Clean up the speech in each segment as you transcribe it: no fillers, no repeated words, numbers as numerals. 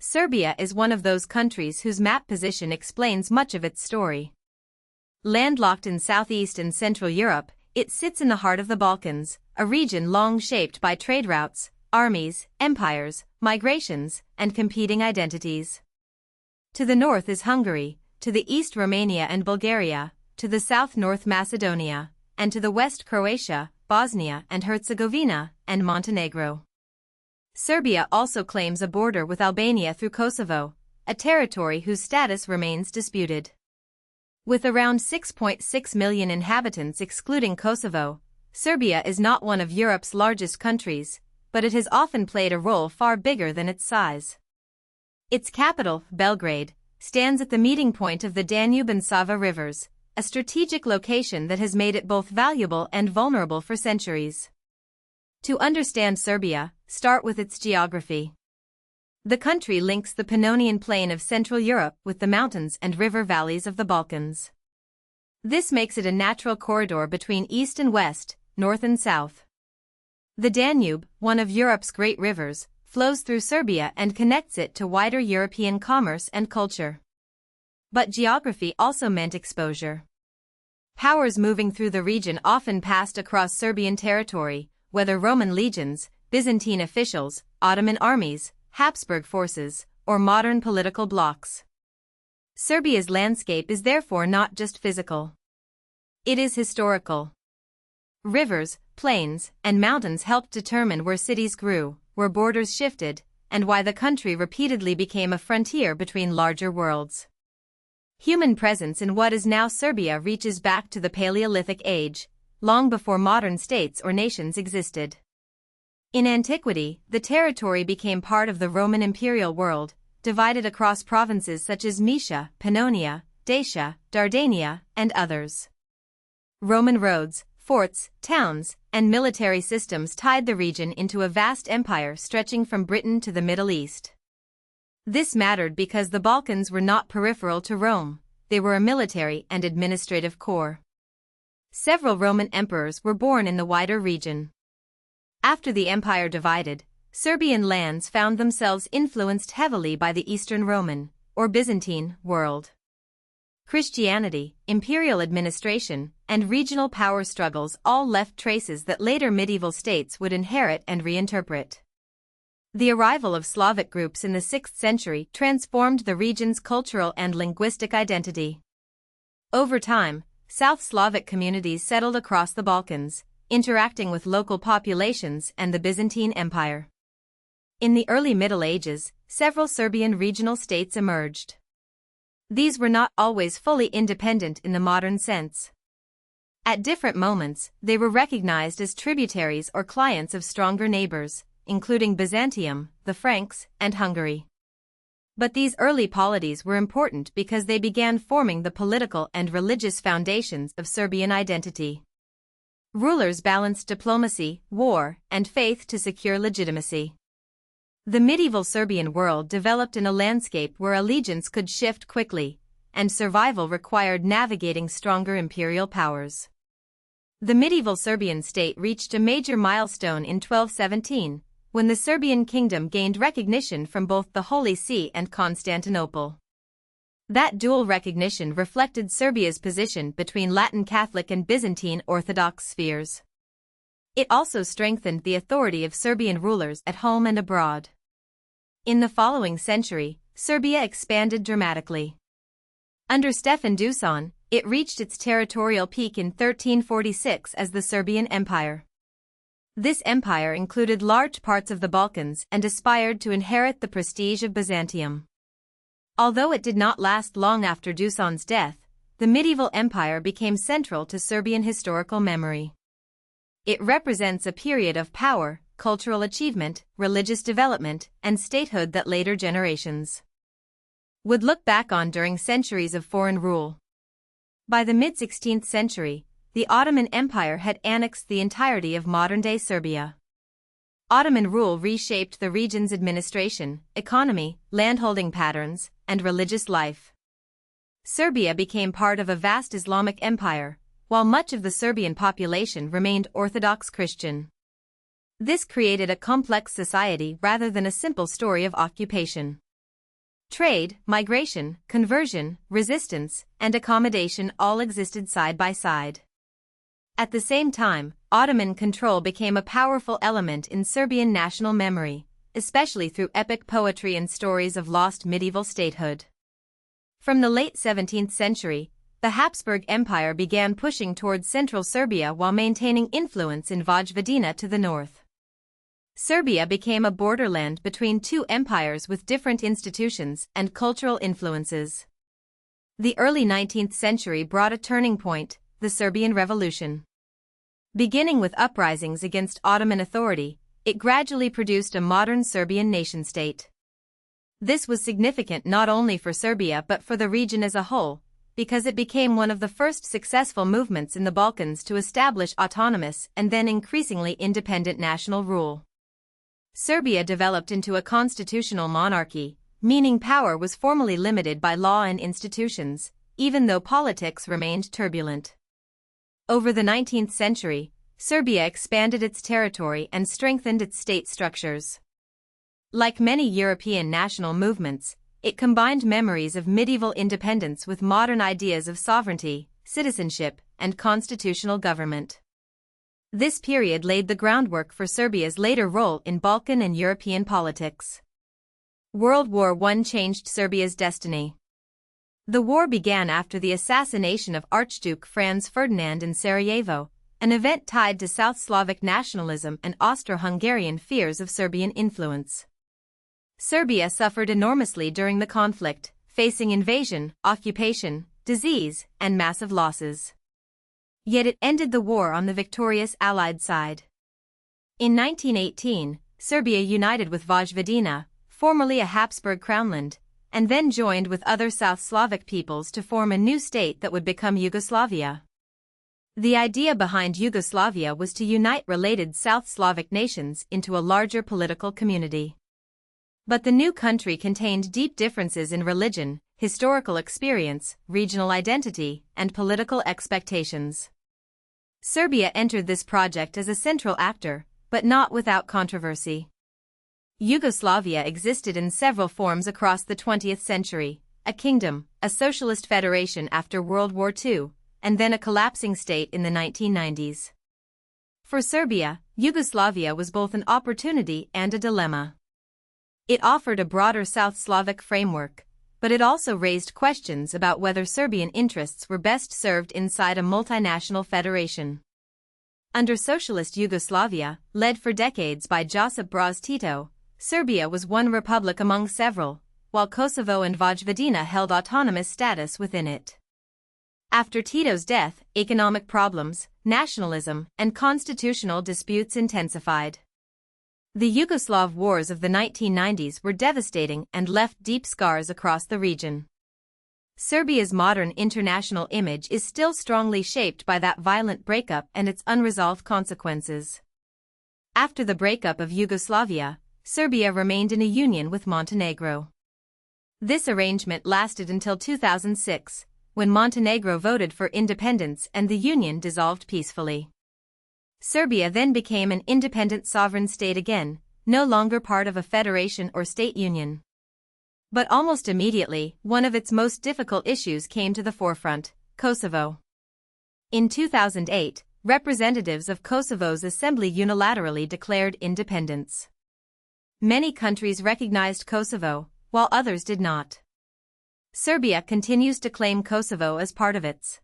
Serbia is one of those countries whose map position explains much of its story. Landlocked in southeast and central Europe, it sits in the heart of the Balkans, a region long shaped by trade routes, armies, empires, migrations, and competing identities. To the north is Hungary, to the east Romania and Bulgaria, to the south North Macedonia, and to the west Croatia, Bosnia and Herzegovina, and Montenegro. Serbia also claims a border with Albania through Kosovo, a territory whose status remains disputed. With around 6.6 million inhabitants excluding Kosovo, Serbia is not one of Europe's largest countries, but it has often played a role far bigger than its size. Its capital, Belgrade, stands at the meeting point of the Danube and Sava rivers, a strategic location that has made it both valuable and vulnerable for centuries. To understand Serbia, start with its geography. The country links the Pannonian Plain of Central Europe with the mountains and river valleys of the Balkans. This makes it a natural corridor between east and west, north and south. The Danube, one of Europe's great rivers, flows through Serbia and connects it to wider European commerce and culture. But geography also meant exposure. Powers moving through the region often passed across Serbian territory, whether Roman legions, Byzantine officials, Ottoman armies, Habsburg forces, or modern political blocs. Serbia's landscape is therefore not just physical. It is historical. Rivers, plains, and mountains helped determine where cities grew, where borders shifted, and why the country repeatedly became a frontier between larger worlds. Human presence in what is now Serbia reaches back to the Paleolithic age, long before modern states or nations existed. In antiquity, the territory became part of the Roman imperial world, divided across provinces such as Moesia, Pannonia, Dacia, Dardania, and others. Roman roads, forts, towns, and military systems tied the region into a vast empire stretching from Britain to the Middle East. This mattered because the Balkans were not peripheral to Rome, they were a military and administrative core. Several Roman emperors were born in the wider region. After the empire divided, Serbian lands found themselves influenced heavily by the Eastern Roman, or Byzantine, world. Christianity, imperial administration, and regional power struggles all left traces that later medieval states would inherit and reinterpret. The arrival of Slavic groups in the 6th century transformed the region's cultural and linguistic identity. Over time, South Slavic communities settled across the Balkans, interacting with local populations and the Byzantine Empire. In the early Middle Ages, several Serbian regional states emerged. These were not always fully independent in the modern sense. At different moments, they were recognized as tributaries or clients of stronger neighbors, including Byzantium, the Franks, and Hungary. But these early polities were important because they began forming the political and religious foundations of Serbian identity. Rulers balanced diplomacy, war, and faith to secure legitimacy. The medieval Serbian world developed in a landscape where allegiance could shift quickly, and survival required navigating stronger imperial powers. The medieval Serbian state reached a major milestone in 1217, when the Serbian kingdom gained recognition from both the Holy See and Constantinople. That dual recognition reflected Serbia's position between Latin Catholic and Byzantine Orthodox spheres. It also strengthened the authority of Serbian rulers at home and abroad. In the following century, Serbia expanded dramatically. Under Stefan Dusan, it reached its territorial peak in 1346 as the Serbian Empire. This empire included large parts of the Balkans and aspired to inherit the prestige of Byzantium. Although it did not last long after Dusan's death, the medieval empire became central to Serbian historical memory. It represents a period of power, cultural achievement, religious development, and statehood that later generations would look back on during centuries of foreign rule. By the mid-16th century, the Ottoman Empire had annexed the entirety of modern-day Serbia. Ottoman rule reshaped the region's administration, economy, landholding patterns, and religious life. Serbia became part of a vast Islamic empire, while much of the Serbian population remained Orthodox Christian. This created a complex society rather than a simple story of occupation. Trade, migration, conversion, resistance, and accommodation all existed side by side. At the same time, Ottoman control became a powerful element in Serbian national memory, especially through epic poetry and stories of lost medieval statehood. From the late 17th century, the Habsburg Empire began pushing towards central Serbia while maintaining influence in Vojvodina to the north. Serbia became a borderland between two empires with different institutions and cultural influences. The early 19th century brought a turning point, the Serbian Revolution. Beginning with uprisings against Ottoman authority, it gradually produced a modern Serbian nation-state. This was significant not only for Serbia but for the region as a whole, because it became one of the first successful movements in the Balkans to establish autonomous and then increasingly independent national rule. Serbia developed into a constitutional monarchy, meaning power was formally limited by law and institutions, even though politics remained turbulent. Over the 19th century, Serbia expanded its territory and strengthened its state structures. Like many European national movements, it combined memories of medieval independence with modern ideas of sovereignty, citizenship, and constitutional government. This period laid the groundwork for Serbia's later role in Balkan and European politics. World War I changed Serbia's destiny. The war began after the assassination of Archduke Franz Ferdinand in Sarajevo, an event tied to South Slavic nationalism and Austro-Hungarian fears of Serbian influence. Serbia suffered enormously during the conflict, facing invasion, occupation, disease, and massive losses. Yet it ended the war on the victorious Allied side. In 1918, Serbia united with Vojvodina, formerly a Habsburg crownland, and then joined with other South Slavic peoples to form a new state that would become Yugoslavia. The idea behind Yugoslavia was to unite related South Slavic nations into a larger political community. But the new country contained deep differences in religion, historical experience, regional identity, and political expectations. Serbia entered this project as a central actor, but not without controversy. Yugoslavia existed in several forms across the 20th century, a kingdom, a socialist federation after World War II, and then a collapsing state in the 1990s. For Serbia, Yugoslavia was both an opportunity and a dilemma. It offered a broader South Slavic framework, but it also raised questions about whether Serbian interests were best served inside a multinational federation. Under socialist Yugoslavia, led for decades by Josip Broz Tito, Serbia was one republic among several, while Kosovo and Vojvodina held autonomous status within it. After Tito's death, economic problems, nationalism, and constitutional disputes intensified. The Yugoslav wars of the 1990s were devastating and left deep scars across the region. Serbia's modern international image is still strongly shaped by that violent breakup and its unresolved consequences. After the breakup of Yugoslavia, Serbia remained in a union with Montenegro. This arrangement lasted until 2006, when Montenegro voted for independence and the union dissolved peacefully. Serbia then became an independent sovereign state again, no longer part of a federation or state union. But almost immediately, one of its most difficult issues came to the forefront: Kosovo. In 2008, representatives of Kosovo's assembly unilaterally declared independence. Many countries recognized Kosovo, while others did not. Serbia continues to claim Kosovo as part of its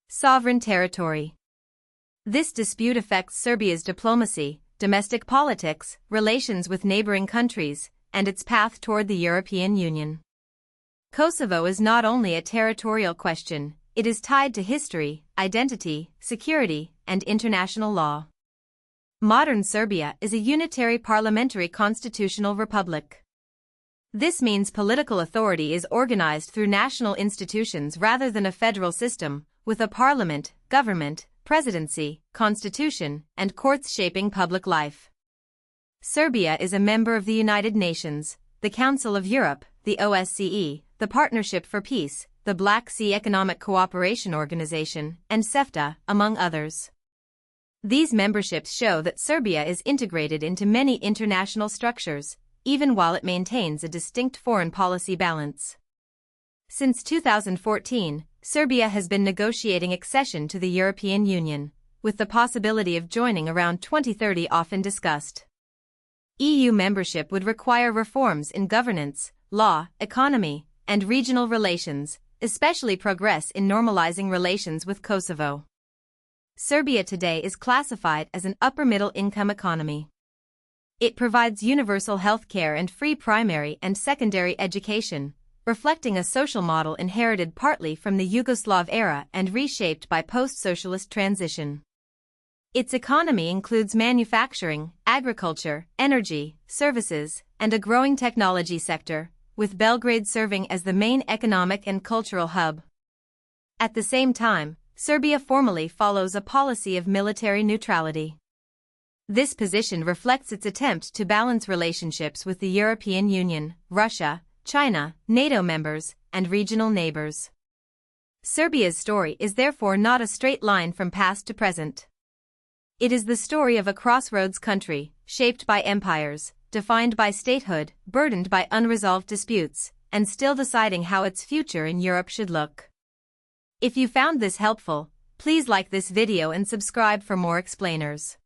sovereign territory. This dispute affects Serbia's diplomacy, domestic politics, relations with neighboring countries, and its path toward the European Union. Kosovo is not only a territorial question, it is tied to history, identity, security, and international law. Modern Serbia is a unitary parliamentary constitutional republic. This means political authority is organized through national institutions rather than a federal system, with a parliament, government, presidency, constitution, and courts shaping public life. Serbia is a member of the United Nations, the Council of Europe, the OSCE, the Partnership for Peace, the Black Sea Economic Cooperation Organization, and CEFTA, among others. These memberships show that Serbia is integrated into many international structures, even while it maintains a distinct foreign policy balance. Since 2014, Serbia has been negotiating accession to the European Union, with the possibility of joining around 2030 often discussed. EU membership would require reforms in governance, law, economy, and regional relations, especially progress in normalizing relations with Kosovo. Serbia today is classified as an upper-middle-income economy. It provides universal health care and free primary and secondary education, reflecting a social model inherited partly from the Yugoslav era and reshaped by post-socialist transition. Its economy includes manufacturing, agriculture, energy, services, and a growing technology sector, with Belgrade serving as the main economic and cultural hub. At the same time, Serbia formally follows a policy of military neutrality. This position reflects its attempt to balance relationships with the European Union, Russia, China, NATO members, and regional neighbors. Serbia's story is therefore not a straight line from past to present. It is the story of a crossroads country, shaped by empires, defined by statehood, burdened by unresolved disputes, and still deciding how its future in Europe should look. If you found this helpful, please like this video and subscribe for more explainers.